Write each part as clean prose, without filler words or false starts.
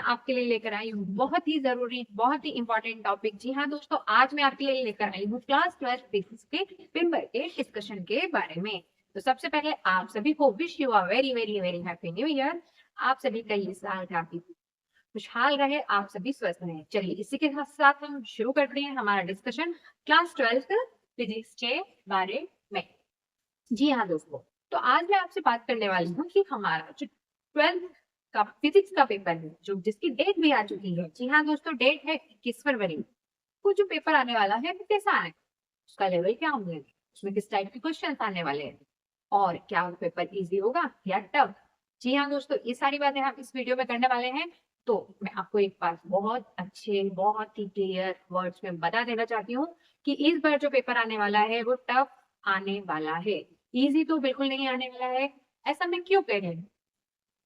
आपके लिए लेकर आई हूँ बहुत ही जरूरी, बहुत ही इंपॉर्टेंट टॉपिक। जी हाँ दोस्तों, आज मैं आपके लिए लेकर आई हूँ क्लास 12 फिजिक्स के पेपर के डिस्कशन के बारे में। तो सबसे पहले आप सभी को wish you a very very very happy new year. आप सभी का ये साल काफी खुशहाल रहे, आप सभी स्वस्थ रहे। चलिए इसी के साथ हम शुरू करते हैं हमारा डिस्कशन क्लास 12 फिजिक्स के बारे में। जी हाँ दोस्तों, तो आज मैं आपसे बात करने वाली हूँ कि हमारा जो 12th का फिजिक्स का पेपर है, जो जिसकी डेट भी आ चुकी है। जी हाँ दोस्तों, डेट है 21 फरवरी को। जो पेपर आने वाला है वो कैसा है, उसका लेवल क्या होंगे, उसमें किस टाइप के क्वेश्चन आने वाले हैं, और क्या वो पेपर इजी होगा या टफ। जी हाँ दोस्तों, ये सारी बातें हम इस वीडियो में करने वाले हैं। तो मैं आपको एक बात बहुत अच्छे, बहुत ही क्लियर वर्ड्स में बता देना चाहती हूँ कि इस बार जो पेपर आने वाला है वो टफ आने वाला है, इजी तो बिल्कुल नहीं आने वाला है। ऐसा मैं क्यों कह रही हूँ,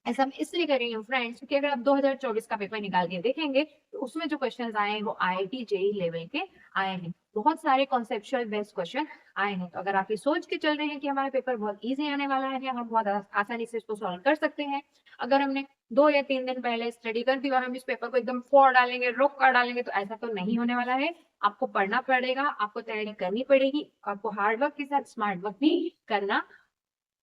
ऐसा हम इसलिए कर रही हूँ फ्रेंड्स, क्योंकि अगर आप 2024 का पेपर निकाल के देखेंगे तो उसमें जो क्वेश्चंस आए हैं वो आईआईटी जेई लेवल के आए हैं। बहुत सारे कॉन्सेप्चुअल बेस्ड क्वेश्चन आए हैं। तो अगर आप ये सोच के चल रहे हैं कि हमारा पेपर बहुत इजी आने वाला है, हम बहुत आसानी से इसको सॉल्व कर सकते हैं, अगर हमने 2 या 3 दिन पहले स्टडी कर दी और हम इस पेपर को एकदम फोड़ डालेंगे, रोक कर डालेंगे, तो ऐसा तो नहीं होने वाला है। आपको पढ़ना पड़ेगा, आपको तैयारी करनी पड़ेगी, आपको हार्ड वर्क के साथ स्मार्ट वर्क भी करना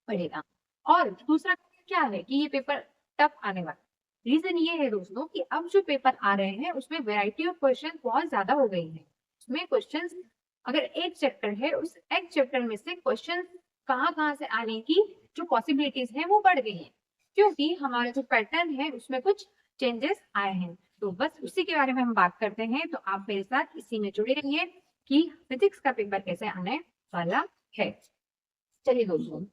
पड़ेगा। और दूसरा क्या है कि ये पेपर टफ आने वाला, रीजन ये है दोस्तों कि अब जो पेपर आ रहे हैं उसमें वैरायटी ऑफ क्वेश्चन बहुत ज्यादा हो गई है। उसमें क्वेश्चंस, अगर एक चैप्टर है, उस एक चैप्टर में से क्वेश्चन कहाँ से आने की जो पॉसिबिलिटीज है वो बढ़ गई है, क्योंकि हमारा जो पैटर्न है उसमें कुछ चेंजेस आए हैं। तो बस उसी के बारे में हम बात करते हैं। तो आप मेरे साथ इसी में जुड़े रहिए कि फिजिक्स का पेपर कैसे आने वाला है। चलिए दोस्तों,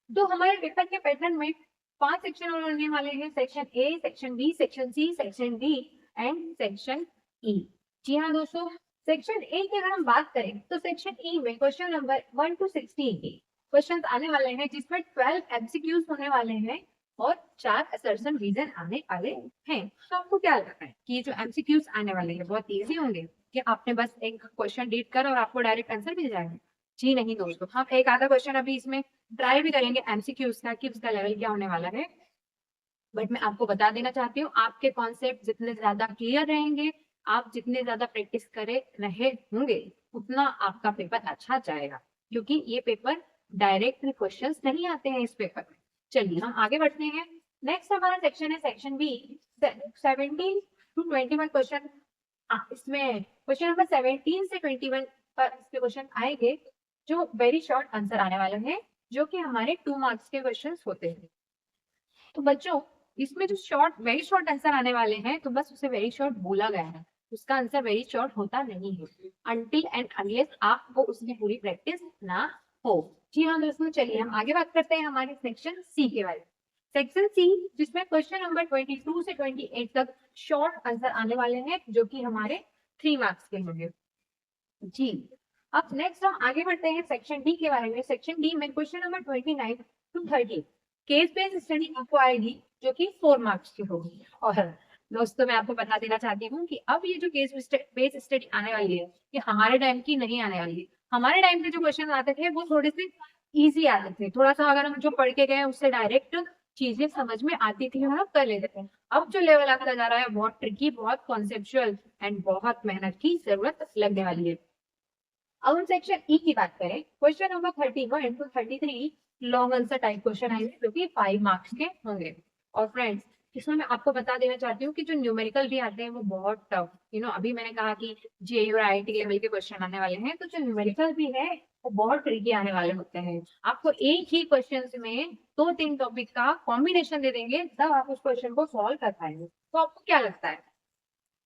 तो हमारे पेपर के पैटर्न में 5 सेक्शन होने वाले हैं। Section A, section B, section C, section D and section E. जी हाँ दोस्तों, सेक्शन ए की अगर हम बात करें तो सेक्शन ई में क्वेश्चन नंबर 1 to 16 क्वेश्चन आने वाले हैं, जिसमें 12 एमसीक्यूज होने वाले हैं और 4 असर्शन रीजन आने वाले हैं। तो आपको क्या लगता है कि ये जो एमसीक्यूज आने वाले हैं बहुत इजी होंगे, कि आपने बस एक क्वेश्चन रीड कर और आपको डायरेक्ट आंसर मिल जाएगा? जी नहीं दोस्तों, हम एक आधा क्वेश्चन अभी इसमें ट्राई भी करेंगे एमसीक्यूज का कि उसका लेवल क्या होने वाला है। बट मैं आपको बता देना चाहती हूँ, आपके कॉन्सेप्ट जितने ज्यादा क्लियर रहेंगे, आप जितने ज्यादा प्रैक्टिस करे रहे होंगे, उतना आपका पेपर अच्छा जाएगा, क्योंकि ये पेपर डायरेक्ट क्वेश्चंस नहीं आते हैं इस पेपर में। चलिए हम आगे बढ़ते हैं। नेक्स्ट हमारा सेक्शन है सेक्शन बी। 17 to 21 क्वेश्चन, इसमें क्वेश्चन नंबर 17 से 21 पर इसके क्वेश्चन आएंगे, जो वेरी शॉर्ट आंसर आने वाले हैं, जो कि हमारे 2 मार्क्स के क्वेश्चन होते हैं। तो बच्चों, इसमें जो शॉर्ट, वेरी शॉर्ट आंसर आने वाले हैं, तो बस उसे वेरी शॉर्ट बोला गया है, उसका आंसर वेरी शॉर्ट होता नहीं है अनटिल एंड अनलेस आपको उसकी पूरी प्रैक्टिस ना हो। जी हाँ दोस्तों, चलिए हम आगे बात करते हैं हमारे सेक्शन सी के बारे में। सेक्शन सी, जिसमें क्वेश्चन नंबर 22 से 28 तक शॉर्ट आंसर आने वाले हैं, जो कि हमारे 3 मार्क्स के होंगे। जी, अब नेक्स्ट हम आगे बढ़ते हैं सेक्शन डी के बारे में। सेक्शन डी में question number 29 to 30 case based study आपको आएगी, जो कि 4 मार्क्स की होगी। और दोस्तों मैं आपको बता देना चाहती हूँ कि अब ये जो केस बेस्ड स्टडी आने वाली है, ये हमारे टाइम की नहीं आने वाली है। हमारे टाइम पे जो क्वेश्चन आते थे वो थोड़े से इजी आते थे, थोड़ा सा अगर हम जो पढ़ के गए उससे डायरेक्ट चीजें समझ में आती थी और हम कर लेते थे। अब जो लेवल आता जा रहा है बहुत ट्रिकी, बहुत कॉन्सेप्चुअल एंड बहुत मेहनत की जरूरत लगने वाली है। अब हम सेक्शन ई की बात करें, question number 31 to 33 long answer type question आएंगे, जो कि 5 मार्क्स के होंगे। और फ्रेंड्स, इसमें मैं आपको बता देना चाहती हूँ कि जो न्यूमेरिकल भी आते हैं वो बहुत टफ, अभी मैंने कहा कि जेईई और आईआईटी लेवल के क्वेश्चन आने वाले हैं, तो जो न्यूमेरिकल भी है वो बहुत ट्रिकी आने वाले होते हैं। आपको एक ही क्वेश्चन में 2-3 टॉपिक का कॉम्बिनेशन दे देंगे, तब आप उस क्वेश्चन को सॉल्व कर पाएंगे। तो आपको क्या लगता है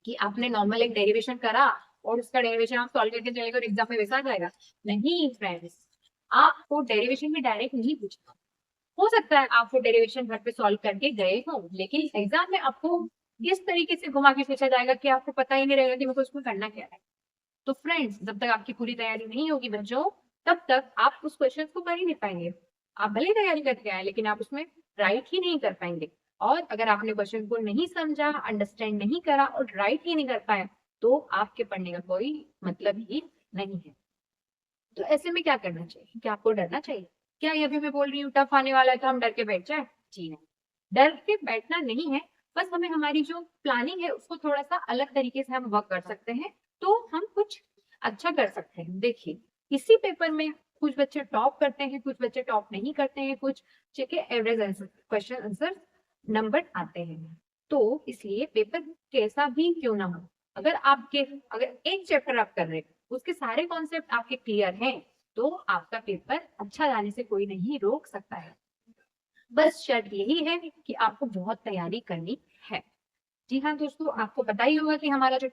कि आपने नॉर्मल एक डेरिवेशन करा और उसका डेरिवेशन आप सॉल्व करके चलेगा और एग्जाम में वैसा आ जाएगा? नहीं फ्रेंड्स, आपको डेरिवेशन में डायरेक्ट नहीं पूछना। हो सकता है आप वो डेरिवेशन घर पे सॉल्व करके गए हो, लेकिन एग्जाम में आपको इस तरीके से घुमा के पूछा जाएगा कि आपको पता ही नहीं रहेगा कि मेरे को उसमें करना क्या है। तो फ्रेंड्स, जब तक आपकी पूरी तैयारी नहीं होगी बच्चों, तब तक आप उस क्वेश्चन को कर ही नहीं पाएंगे। आप भले ही तैयारी करके आए, लेकिन आप उसमें राइट ही नहीं कर पाएंगे। और अगर आपने क्वेश्चन को नहीं समझा, अंडरस्टैंड नहीं करा और राइट ही नहीं कर पाए, तो आपके पढ़ने का कोई मतलब ही नहीं है। तो ऐसे में क्या करना चाहिए, क्या आपको डरना चाहिए? क्या ये अभी मैं बोल रही हूँ टफ आने वाला है तो हम डर के बैठ जाए? जी नहीं, डर के बैठना नहीं है। बस हमें हमारी जो प्लानिंग है उसको थोड़ा सा अलग तरीके से हम वर्क कर सकते हैं, तो हम कुछ अच्छा कर सकते हैं। देखिए, इसी पेपर में कुछ बच्चे टॉप करते हैं, कुछ बच्चे टॉप नहीं करते हैं, कुछ के average answer question answer number आते हैं। तो इसलिए पेपर कैसा भी क्यों ना हो, अगर एक चैप्टर आप कर रहे हैं, उसके सारे कॉन्सेप्ट आपके क्लियर हैं, तो आपका पेपर अच्छा जाने से कोई नहीं रोक सकता है। बस शर्त यही है कि आपको बहुत तैयारी करनी है। जी हाँ दोस्तों, आपको पता ही होगा कि हमारा जो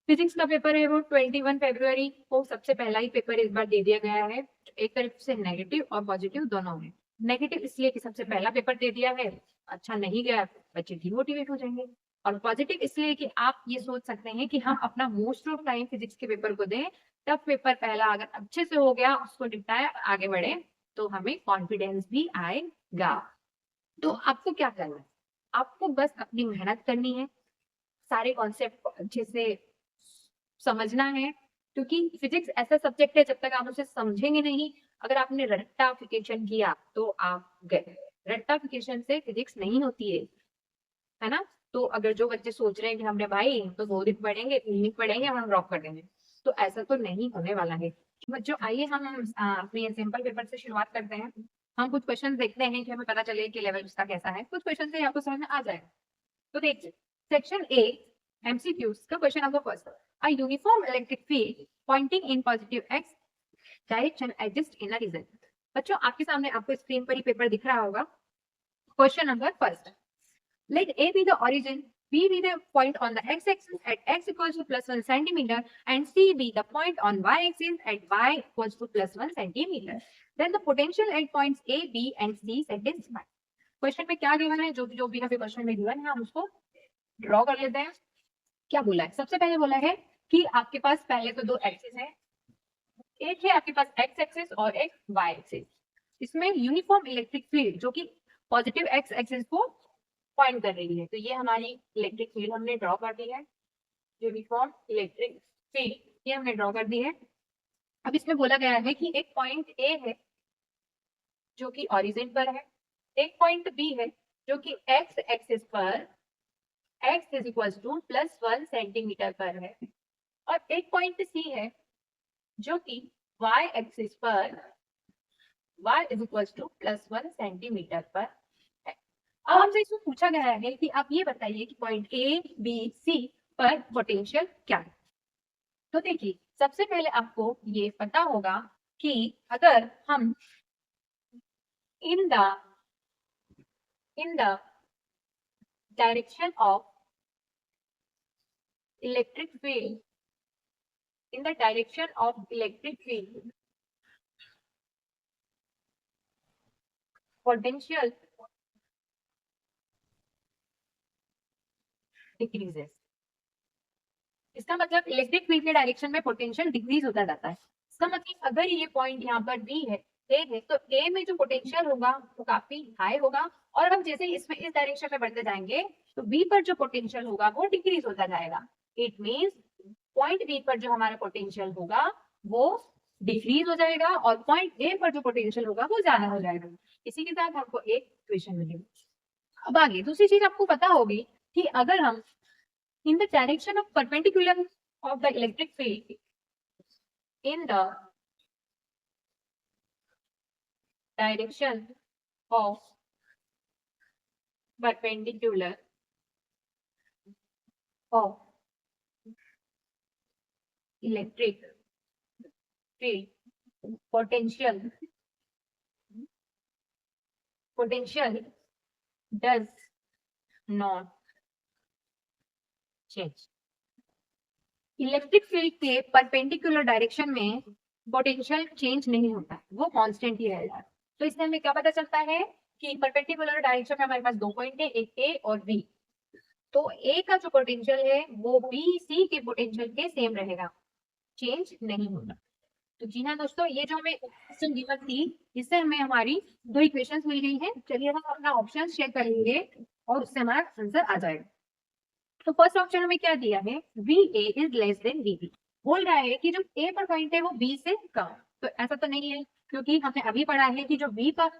फिजिक्स का पेपर है वो 21 फरवरी को सबसे पहला ही पेपर इस बार दे दिया गया है। एक तरफ से नेगेटिव और पॉजिटिव दोनों है। नेगेटिव इसलिए कि सबसे पहला पेपर दे दिया है, अच्छा नहीं गया, बच्चे डिमोटिवेट हो जाएंगे। और पॉजिटिव इसलिए कि आप ये सोच सकते हैं कि हम अपना मोस्ट ऑफ टाइम फिजिक्स के पेपर को दें, तब पेपर पहला अगर अच्छे से हो गया, उसको निपटाया, आगे बढ़े, तो हमें कॉन्फिडेंस भी आएगा। तो आपको क्या करना है? आपको बस अपनी मेहनत करनी है, सारे कॉन्सेप्ट को अच्छे से समझना है, क्योंकि फिजिक्स ऐसा सब्जेक्ट है, जब तक आप उसे समझेंगे नहीं, अगर आपने रट्टाफिकेशन किया तो आप गए। रट्टाफिकेशन से फिजिक्स नहीं होती है ना? तो अगर जो बच्चे सोच रहे हैं कि हमने भाई तो 2 दिन पढ़ेंगे, 3 दिन पढ़ेंगे, हम ड्रॉप कर देंगे, तो ऐसा तो नहीं होने वाला है। बच्चों, आइए हम अपने सिंपल पेपर से शुरुआत करते हैं। हम कुछ क्वेश्चन देखते हैं कि हमें पता चले कि लेवल उसका कैसा है। कुछ क्वेश्चन से आपको समझ में आ जाएगा। तो देखिए, सेक्शन ए एमसीक्यूज का question number first, a uniform electric field pointing in positive X direction exist in a region. बच्चों, आपके सामने आपको स्क्रीन पर ही पेपर दिख रहा होगा। Question number first, let A be the origin, B be the point on the x-axis at x equals to plus 1 centimeter, and C be the point on y-axis at y equals to plus 1 centimeter. Then the potential at points A, B and C satisfy. Question में क्या given है, जो भी अभी question में given है, हम उसको ड्रॉ कर लेते हैं। क्या बोला है? सबसे पहले बोला है कि आपके पास पहले तो 2 एक्सिस है, एक है आपके पास एक्स एक्सिस और एक वाई एक्सिस। इसमें यूनिफॉर्म इलेक्ट्रिक फील्ड जो कि पॉजिटिव एक्स एक्सिस को पॉइंट कर रही है, तो ये हमारी इलेक्ट्रिक फील्ड हमने ड्रॉ कर दी है। यूनिफॉर्म इलेक्ट्रिक फील्ड ये हमने ड्रॉ कर दी है। अब इसमें बोला गया है कि एक पॉइंट ए है जो कि ओरिजिन पर है, एक पॉइंट बी है जो कि एक्स एक्सिस पर x is equal two plus 1 centimetre पर है, और एक पॉइंट सी है जो कि y एक्सिस पर y is equal two plus 1 centimetre पर है। अब हमसे इसमें पूछा गया है कि आप ये बताइए कि पॉइंट ए बी सी पर पोटेंशियल क्या है। तो देखिए, सबसे पहले आपको ये पता होगा कि अगर हम in the direction of electric field in the direction of electric field, potential decreases. इसका मतलब इलेक्ट्रिक फील्ड के डायरेक्शन में पोटेंशियल डिक्रीज होता जाता है। इसका मतलब अगर ये पॉइंट यहाँ पर बी है, ए है, तो ए में जो पोटेंशियल होगा वो काफी हाई होगा, और हम जैसे इसमें इस डायरेक्शन में बढ़ते जाएंगे तो बी पर जो पोटेंशियल होगा वो डिक्रीज होता जाएगा। इट मीन्स पॉइंट बी पर जो हमारा पोटेंशियल होगा वो डिक्रीज हो जाएगा, और पॉइंट ए पर जो पोटेंशियल होगा वो ज्यादा हो जाएगा। इसी के साथ हमको एक इक्वेशन मिलेगी। अब आगे दूसरी चीज आपको पता होगी कि अगर हम in the direction of perpendicular of the electric field in the direction of perpendicular of electric field, potential does not change. Electric field के परपेंडिकुलर डायरेक्शन में पोटेंशियल चेंज नहीं होता, वो कांस्टेंट ही रहेगा। तो इससे हमें क्या पता चलता है कि परपेंडिकुलर डायरेक्शन में हमारे पास 2 पॉइंट है, एक ए और बी। तो ए का जो पोटेंशियल है वो बी सी के पोटेंशियल के सेम रहेगा, चेंज नहीं होगा। तो जी हाँ दोस्तों, ये जो हमें क्वेश्चन गिवन थी, इससे हमें हमारी 2 इक्वेशंस मिल गई हैं। चलिए हम अपना ऑप्शन चेक करेंगे और उससे हमारा आंसर आ जाएगा। तो फर्स्ट ऑप्शन हमें क्या दिया है, V A is less than V B. बोल रहा है कि जो ए पर पॉइंट है वो बी से कम। तो ऐसा तो नहीं है, क्योंकि हमने अभी पढ़ा है कि जो बी पर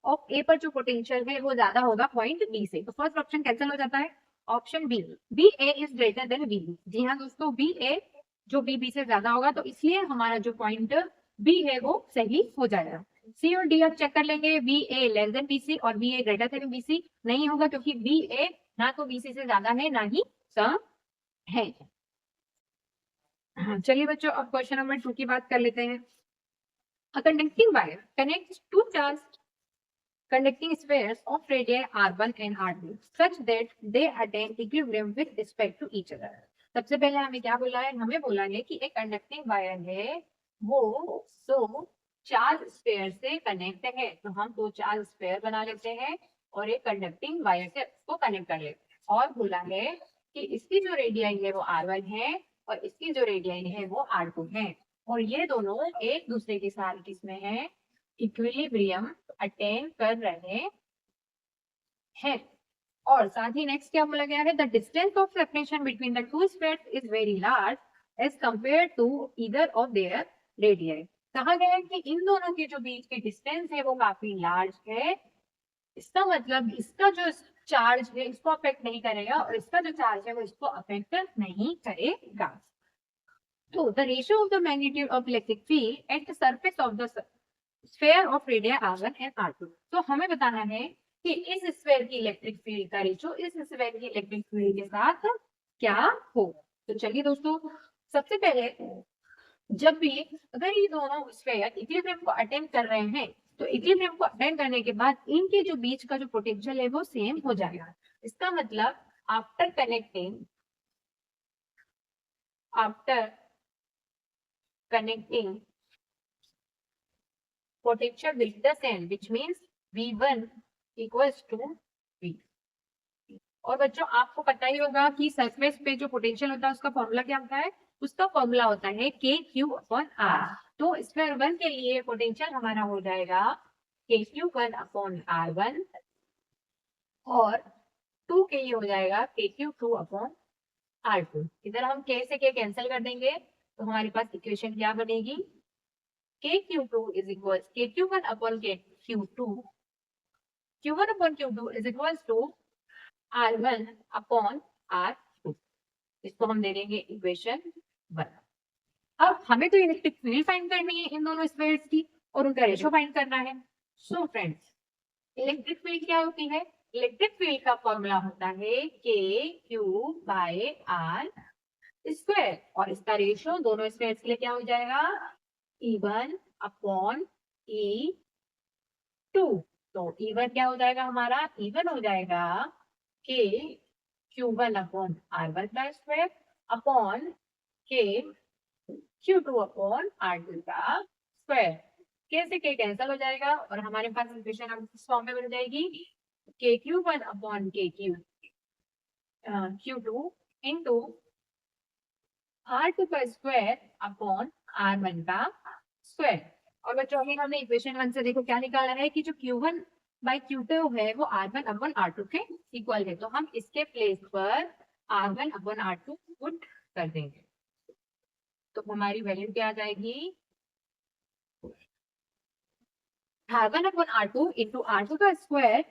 ऑफ ए पर जो पोटेंशियल है वो ज्यादा होगा पॉइंट बी से, तो फर्स्ट ऑप्शन कैंसिल हो जाता है। Option B, B A is greater than B B. जी हाँ दोस्तों, बी ए जो बी बी से ज्यादा होगा, तो इसलिए हमारा जो पॉइंट बी है वो सही हो जाएगा। सी और डी आप चेक कर लेंगे, बी ए लेस देन बी सी और बी ए ग्रेटर देन बी सी नहीं होगा, क्योंकि बी ए ना तो बी सी से ज्यादा है ना ही कम है। हाँ, चलिए बच्चों अब क्वेश्चन नंबर 2 की बात कर लेते हैं। A conducting wire connects two charged conducting spheres of radii r1 and r2 such that they attain equilibrium with respect to each other. सबसे पहले हमें क्या बोला है, हमें बोला है कि एक कंडक्टिंग वायर है वो दो चार्ज स्फेयर से कनेक्ट है, तो हम दो चार्ज स्फेयर बना लेते हैं और एक कंडक्टिंग वायर से उसको कनेक्ट कर लेते हैं। और बोला है कि इसकी जो रेडियाई है वो r1 है और इसकी जो रेडियाई है वो r2 है, और ये दोनों एक दूसरे के साथ किसमें है, इक्विलिब्रियम अटेन कर रहे हैं। और साथ ही नेक्स्ट क्या बोला गया है, the distance of separation between the two spheres is very large as compare to either of their radii. कहा गया है कि इन दोनों के जो बीच की डिस्टेंस है वो काफी लार्ज है, इसका मतलब इसका जो चार्ज है इसको अफेक्ट नहीं करेगा और इसका जो चार्ज है वो इसको अफेक्ट नहीं करेगा। तो the ratio of the magnitude of electric field at the surface of the sphere of radius r1 and r2। तो हमें बताना है कि इस स्फीयर की इलेक्ट्रिक फील्ड का रेशियो इस स्फीयर की इलेक्ट्रिक फील्ड के साथ क्या होगा। तो चलिए दोस्तों, सबसे पहले जब भी अगर ये दोनों स्फीयर इक्विलिब्रियम को अटेन कर रहे हैं, तो इक्विलिब्रियम को अटेन करने के बाद इनके जो बीच का जो पोटेंशियल है वो सेम हो जाएगा। इसका मतलब after connecting potential will be the same, which means V1 equals to V। और बच्चों आपको पता ही होगा कि सरफेस पे जो पोटेंशियल होता है उसका फॉर्मूला क्या होता है, उसका फॉर्मूला होता है के क्यू अपॉन आर। तो स्क्वायर 1 के लिए पोटेंशियल हमारा हो जाएगा के क्यू 1 अपॉन r1 और 2 के लिए हो जाएगा के क्यू 2 अपॉन r2। इधर हम के से के कैंसिल कर देंगे तो हमारे पास इक्वेशन क्या बनेगी, KQ2 is equals KQ1 upon KQ2, Q1 upon Q2 is equals to R1 upon R2। इसको हम दे देंगे इक्वेशन 1। अब हमें तो इलेक्ट्रिक फील्ड फाइंड करनी है इन दोनों स्फीयर्स की और उनका रेशियो फाइंड करना है। सो फ्रेंड्स, इलेक्ट्रिक फील्ड क्या होती है, इलेक्ट्रिक फील्ड का फॉर्मूला होता है KQ बाय R स्क्वायर, और इसका रेशियो दोनों स्फीयर्स के लिए क्या हो जाएगा, E1 अपॉन E2। तो E1 क्या हो जाएगा हमारा, E1 हो जाएगा के Q1 अपॉन R1 का स्क्वायर अपॉन के Q2 अपॉन R2 का स्क्वायर। के से के कैंसिल हो जाएगा और हमारे पास इक्वेशन अब इस फॉर्म में बन जाएगी के Q1 अपॉन के Q2 इंटू R2 का स्क्वायर अपॉन R1 का स्क्वायर। और बच्चों अभी हमने इक्वेशन 1 से देखो क्या निकाला है कि जो Q1 बाई Q2 है वो R1 अपॉन R2 के इक्वल है, तो हम इसके प्लेस पर R1 अपॉन R2 पुट कर देंगे तो हमारी वैल्यू क्या आ जाएगी, R1 upon R2 into R2 का स्क्वायर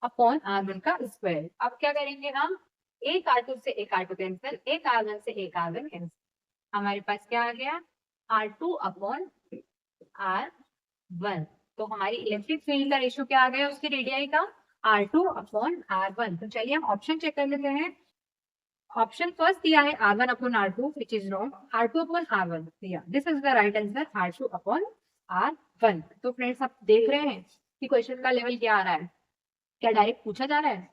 अपॉन R1 का स्क्वायर। अब क्या करेंगे हम, एक R2 से एक R2 कैंसिल, एक R1 से एक R1 कैंसिल, हमारे पास क्या आ गया R2 अपॉन R1। तो हमारी इलेक्ट्रिक फील्ड का रेशियो क्या आ गया उसकी रेडियाई का, R2 अपॉन R1। तो चलिए हम ऑप्शन चेक कर लेते हैं। ऑप्शन फर्स्ट दिया है R1 upon R2 which is wrong, R2 upon R1 दिया, this is the right answer R2 upon R1। तो फ्रेंड्स आप देख रहे हैं कि क्वेश्चन का लेवल क्या आ रहा है, क्या डायरेक्ट पूछा जा रहा है,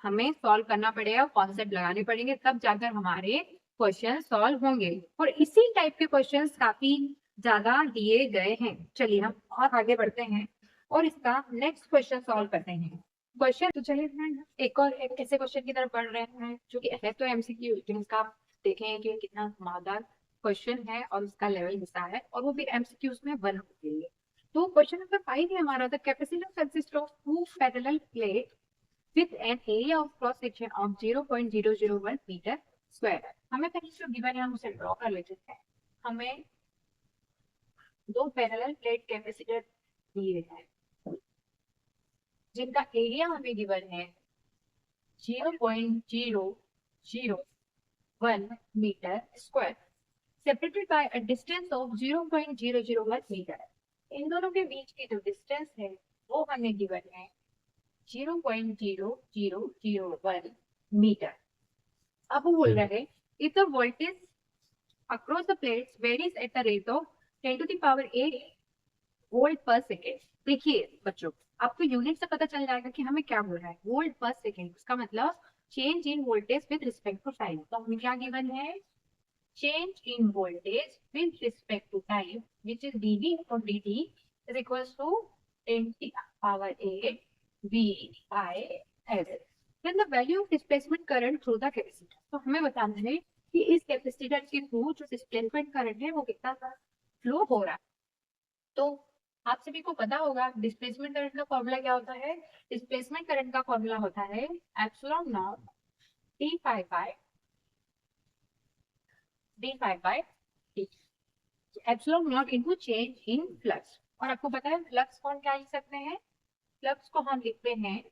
हमें सॉल्व करना पड़ेगा, कॉन्सेप्ट लगाने पड़ेंगे, तब जाकर हमारे क्वेश्चन सॉल्व होंगे। और इसी टाइप के क्वेश्चंस काफी ज्यादा दिए गए हैं। चलिए हम और आगे बढ़ते हैं और इसका नेक्स्ट क्वेश्चन सॉल्व करते हैं। क्वेश्चन तो चलिए फ्रेंड एक और एक ऐसे क्वेश्चन की तरफ बढ़ रहे हैं जो कि है तो एमसीक्यू, जिसका आप देखें कि कितना घुमावदार क्वेश्चन है और उसका लेवल हिस्सा है और वो भी एमसीक्यूज में 1 होते हैं। तो क्वेश्चन नंबर 5 है हमारा, the capacitor consist of two parallel plate with an area of cross section of 0.001 meter square. हमें पहले जो गिवन है हम उसे ड्रॉ कर लेते हैं। हमें दो पैरेलल प्लेट कैपेसिटर दिए हैं जिनका एरिया हमें गिवन है 0.0001 metre square, separated by a distance of 0.001 metre. इन दोनों के बीच की जो डिस्टेंस है वो हमें गिवन है 0.0001 मीटर। अब वो बोल रहे हैं if the voltage across the plates varies at the rate of 10 to the power 8 volt पर सेकेंड। देखिए बच्चों, आपको यूनिट से पता चल जाएगा कि हमें क्या बोल रहा है, वोल्ट पर सेकेंड। उसका मतलब change in voltage with respect to time. तो हमें क्या गिवन है, change in voltage with respect to time, which is dv upon dt is equals to 10 to the power 8 v by s। Then the value of displacement current through the capacitor। तो हमें बताना है कि इस capacitor के through जो displacement current है वो कितना फ्लो हो रहा है। तो आप सभी को पता होगा डिस्प्लेसमेंट करंट का फॉर्मूला क्या होता है। डिस्प्लेसमेंट करंट का फॉर्मूला होता है epsilon not D five by T, epsilon not into change in flux. और आपको पता है फ्लक्स को हम क्या लिख सकते हैं, फ्लक्स को हम लिखते हैं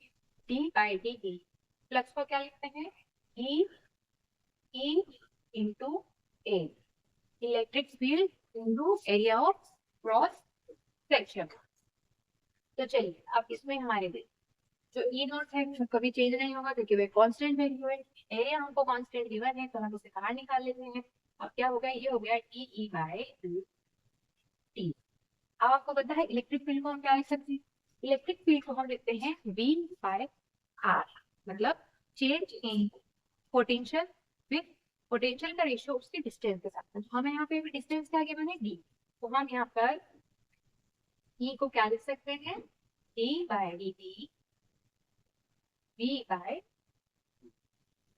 D by D T. Flux को क्या लिखते हैं, E E into A, electric field into area of cross section. तो चलिए अब इसमें हमारे जो ई नॉट है वो कभी चेंज नहीं होगा क्योंकि वे कांस्टेंट वैल्यू है। एरिया हमको कांस्टेंट गिवन है तो हम इसे बाहर निकाल लेते हैं। अब क्या होगा, ये हो गया टी ई बाय टी। अब आपको पता है इलेक्ट्रिक फील्ड को हम क्या लिख सकते हैं, इलेक्ट्रिक फील्ड को हम लिखते हैं वी बाय आर, मतलब change in potential with potential का रेशियो उसके डिस्टेंस के साथ। तो हमें यहाँ पे डिस्टेंस क्या गिवन है डी, तो हम यहाँ पर ई को क्या लिख सकते हैं, D by D T V by.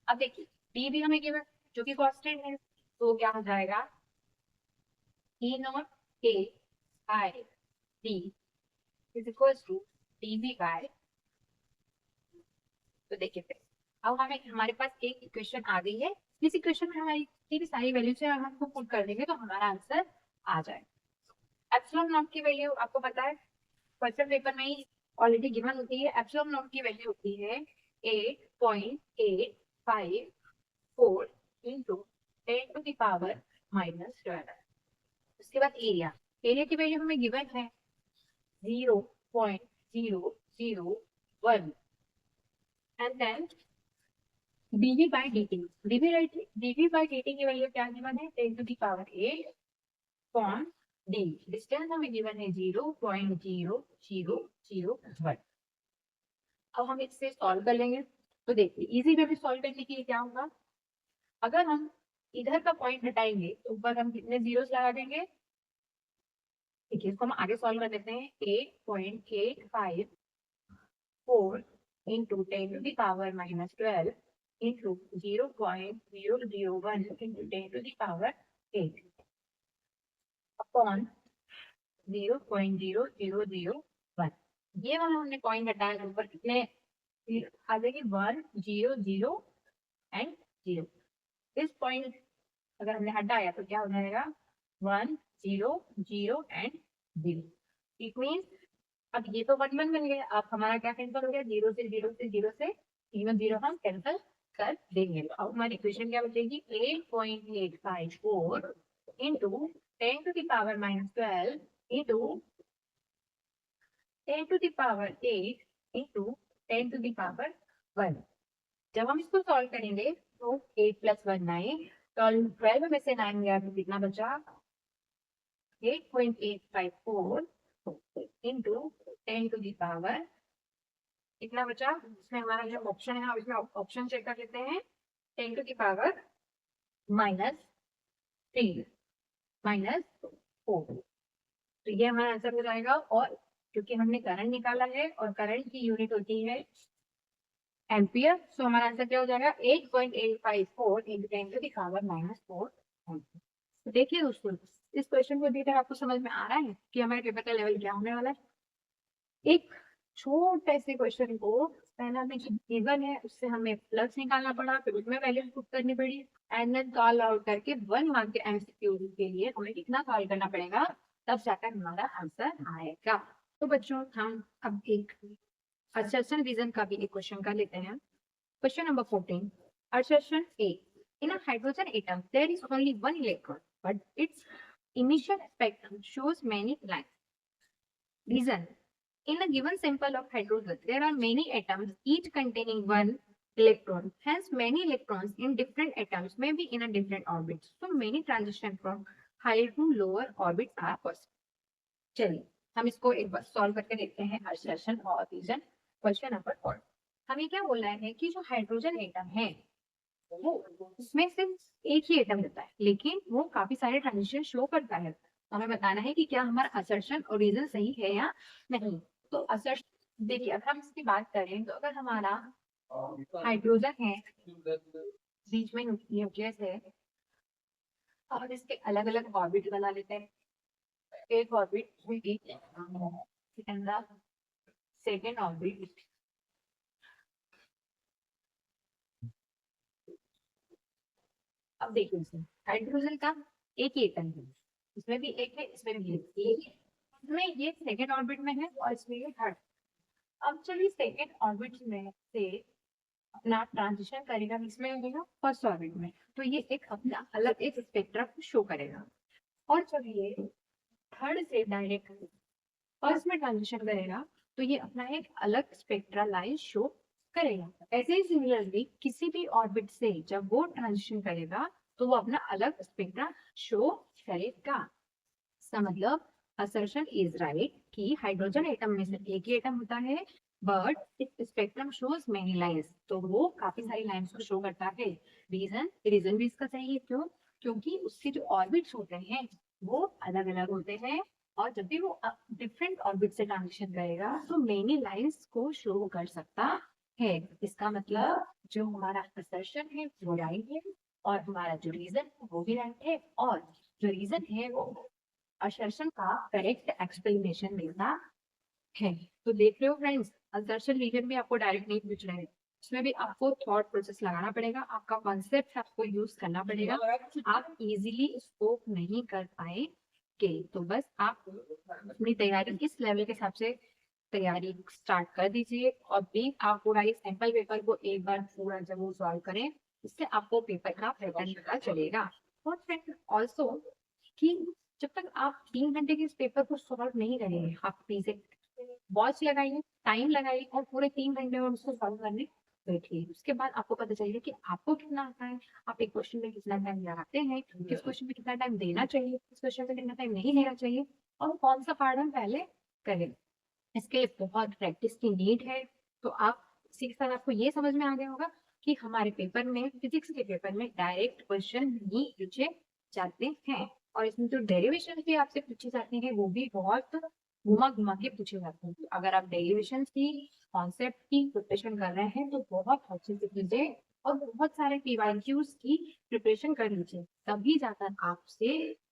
अब देखिए डी भी हमें गिवन जो कि कांस्टेंट है, तो क्या हो जाएगा E naught K by D is equals to D V by. तो देखिए फिर अब हमें हमारे पास एक इक्वेशन आ गई है। इस इक्वेशन में हमारी भी सारी वैल्यू से हम हमको पुट कर देंगे तो हमारा आंसर आ जाए। एप्सिलॉन नॉट की वैल्यू आपको पता है क्वेश्चन पेपर में ही ऑलरेडी गिवन होती है। एप्सिलॉन नॉट की वैल्यू होती है 8.854 इंटू 10 टू द पावर -12। उसके बाद एरिया, एरिया की वैल्यू हमें गिवन है 0.001 and then dv by dt। dv by dt की वैल्यू क्या गिवन है 10 to the power 8 upon d, distance हमें गिवन है 0.0001। अब हम इससे सॉल्व कर लेंगे। तो देखिए इजी वे में सॉल्व करने के लिए क्या होगा, अगर हम इधर का पॉइंट हटाएंगे तो ऊपर हम कितने जीरोस लगा देंगे। देखिए इसको हम आगे सॉल्व कर देते हैं 8.854 into 10 to the power -12 into 0.001 into 10 to the power 8 upon 0.0001। ये वाला हमने पॉइंट हटाया, ऊपर कितने आ जाएगी 1 0 0 एंड 0। इस पॉइंट अगर हमने हटाया तो क्या हो जाएगा 1 0 0 एंड 0। इट मीन्स अब ये तो 1 1 बन गया, अब हमारा क्या कैंसिल हो गया, 0 से 0 से 0 से 0 0 हम कैंसिल कर देंगे। तो अब हमारी इक्वेशन क्या बचेगी 8.854 into 10 to the power -12 into 10 to the power 8 into 10 to the power 1। जब हम इसको सॉल्व करेंगे तो 8 + 1 9, 12 में से 9 गया तो कितना बचा 8.854 इंटू 10 टू द पावर कितना बचा। इसमें हमारा जो ऑप्शन है इसमें ऑप्शन चेक कर लेते हैं 10 टू द पावर -3 -4। तो ये हमारा आंसर हो जाएगा। और क्योंकि हमने करंट निकाला है और करंट की यूनिट होती है एम्पियर, सो हमारा आंसर क्या हो जाएगा 8.854 इंटू 10 टू द पावर -4। तो देखिए दोस्तों इस क्वेश्चन को देखकर आपको समझ में आ रहा है कि हमारे पेपर का लेवल क्या होने वाला है। एक छोटे से क्वेश्चन को पहला में जो गिवन है उससे हमें फ्लक्स निकालना पड़ा, फिर उसमें वैल्यू पुट करनी पड़ी एंड देन सॉल्व आउट करके 1 मार्क के एमसीक्यू के लिए हमें कितना सॉल्व करना पड़ेगा, तब जाकर हमारा आंसर आएगा। तो बच्चों हम अब एक assertion reason का भी एक क्वेश्चन कर लेते हैं। Question number 14, assertion A, in a hydrogen atom there is only one electron but its emission spectrum shows many lines. Reason, in a given sample of hydrogen there are many atoms each containing one electron, hence many electrons in different atoms may be in a different orbits, so many transition from higher to lower orbits are possible. चलिए हम इसको एक बार solve करके देखते हैं assertion और reason। Question number 4, हमें क्या बोलना है कि जो हाइड्रोजन एटम है वो उसमें सिर्फ एक ही एटम होता है लेकिन वो काफी सारे ट्रांजिशन शो करता है। तो हमें बताना है कि क्या हमारा असर्शन और रीजन सही है या नहीं। तो असर्शन देखिए, अगर हम इसकी बात करें तो अगर हमारा हाइड्रोजन है, बीच में न्यूक्लियस है और इसके अलग अलग ऑर्बिट बना लेते हैं। एक ऑर्बिट सेकेंड ऑर्बिट, अब देखिए इसमें हाइड्रोजन का एक ही एटम है, इसमें भी एक है इसमें भी एक, लेकिन इसमें ये सेकेंड ऑर्बिट में है और इसमें ये थर्ड। अब चलिए सेकेंड ऑर्बिट में से अपना ट्रांजिशन करेगा, इसमें होगा फर्स्ट ऑर्बिट में, तो ये एक अपना अलग एक स्पेक्ट्रम शो करेगा। और जब ये थर्ड से डायरेक्ट फर्स्ट में ट्रांजिशन करेगा तो ये अपना एक अलग स्पेक्ट्रा लाइन शो करेगा। ऐसे ही सिमिलरली किसी भी ऑर्बिट से जब वो ट्रांजिशन करेगा तो वो अपना अलग स्पेक्ट्रा शो करेगा। इसका मतलब असर्शन इज राइट कि हाइड्रोजन एटम में से एक ही एटम होता है बट इस स्पेक्ट्रम शोज मेनी लाइंस, तो वो काफी सारी लाइंस को शो करता है। रीजन भी इसका सही है, क्यों? क्योंकि उसके जो ऑर्बिट्स होते हैं वो अलग अलग होते हैं और जब भी वो डिफरेंट ऑर्बिट से ट्रांजिशन करेगा तो मेनी लाइंस को शो कर सकता है। इसका मतलब जो हमारा असर्शन है वो राइट है और हमारा जो रीजन है वो भी राइट है, और जो रीजन है वो असर्शन का करेक्ट एक्सप्लेनेशन देता है। तो देख रहे हो फ्रेंड्स, असर्शन रीजन भी आपको डायरेक्ट नहीं पूछ रहे हैं, इसमें भी आपको थॉट प्रोसेस लगाना पड़ेगा, आपका कॉन्सेप्ट आपको यूज करना पड़ेगा। आप इजीली इसको नहीं कर पाए के, तो बस आप अपनी तैयारी इस लेवल के हिसाब से तैयारी स्टार्ट कर दीजिए और भी आप पूरा इस सैंपल पेपर को एक बार पूरा जरूर सॉल्व करें, इससे आपको पेपर का पैटर्न पता चलेगा। और फ्रेंड ऑल्सो कि जब तक आप 3 घंटे के इस पेपर को सॉल्व नहीं करेंगे, आप प्लीज एक वॉच लगाइए, टाइम लगाइए और पूरे 3 घंटे में उसको सॉल्व करने बैठिए। उसके बाद आपको पता चलेगा कि आपको कितना आता है, आप एक क्वेश्चन में कितना टाइम लगाते हैं, किस क्वेश्चन में कितना टाइम देना चाहिए, किस क्वेश्चन में कितना टाइम नहीं देना चाहिए और कौन सा पार्ट हम पहले करें। इसके लिए बहुत प्रैक्टिस की नीड है। तो आप इसी के साथ आपको ये समझ में आ गया होगा कि हमारे पेपर में, फिजिक्स के पेपर में डायरेक्ट क्वेश्चन नहीं पूछे जाते हैं और इसमें जो डेरिवेशन भी आपसे पूछे जाते हैं वो भी बहुत घुमा घुमा के पूछे जाते हैं। तो अगर आप डेरिवेशन की कॉन्सेप्ट की प्रिपरेशन कर रहे हैं तो बहुत अच्छे से कीजिए और बहुत सारे पीवाईक्यूज की प्रिपरेशन कर लीजिए, तभी जाकर आपसे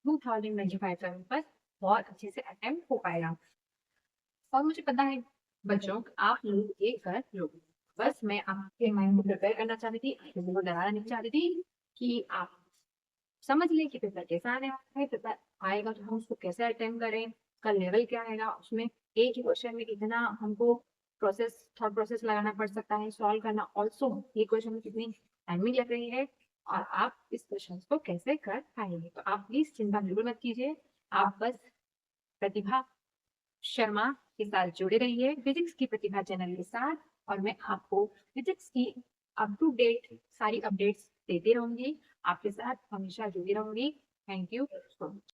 2025 का पेपर बहुत अच्छे से अटेम्प्ट हो पाएगा। और मुझे पता है बच्चों आप लोग ये कर लो, बस मैं आपके माइंड को प्रिपेयर करना चाहती थी, किसी को डराना नहीं चाहती थी कि आप समझ लें कि पेपर कैसा आने वाला है, पेपर आएगा तो हम उसको कैसे अटेम्प्ट करें, का लेवल क्या आएगा, उसमें एक ही क्वेश्चन में कितना हमको थॉट प्रोसेस लगाना पड़ सकता है सॉल्व करना, ऑल्सो ये क्वेश्चन में कितनी टाइमिंग लग रही है और आप इस क्वेश्चन को कैसे कर पाएंगे। तो आप प्लीज चिंता बिल्कुल मत कीजिए, आप बस प्रतिभा शर्मा के साथ जुड़े रहिए फिजिक्स की प्रतिभा चैनल के साथ, और मैं आपको फिजिक्स की अप टू डेट सारी अपडेट्स देती रहूंगी, आपके साथ हमेशा जुड़ी रहूंगी। Thank you so much.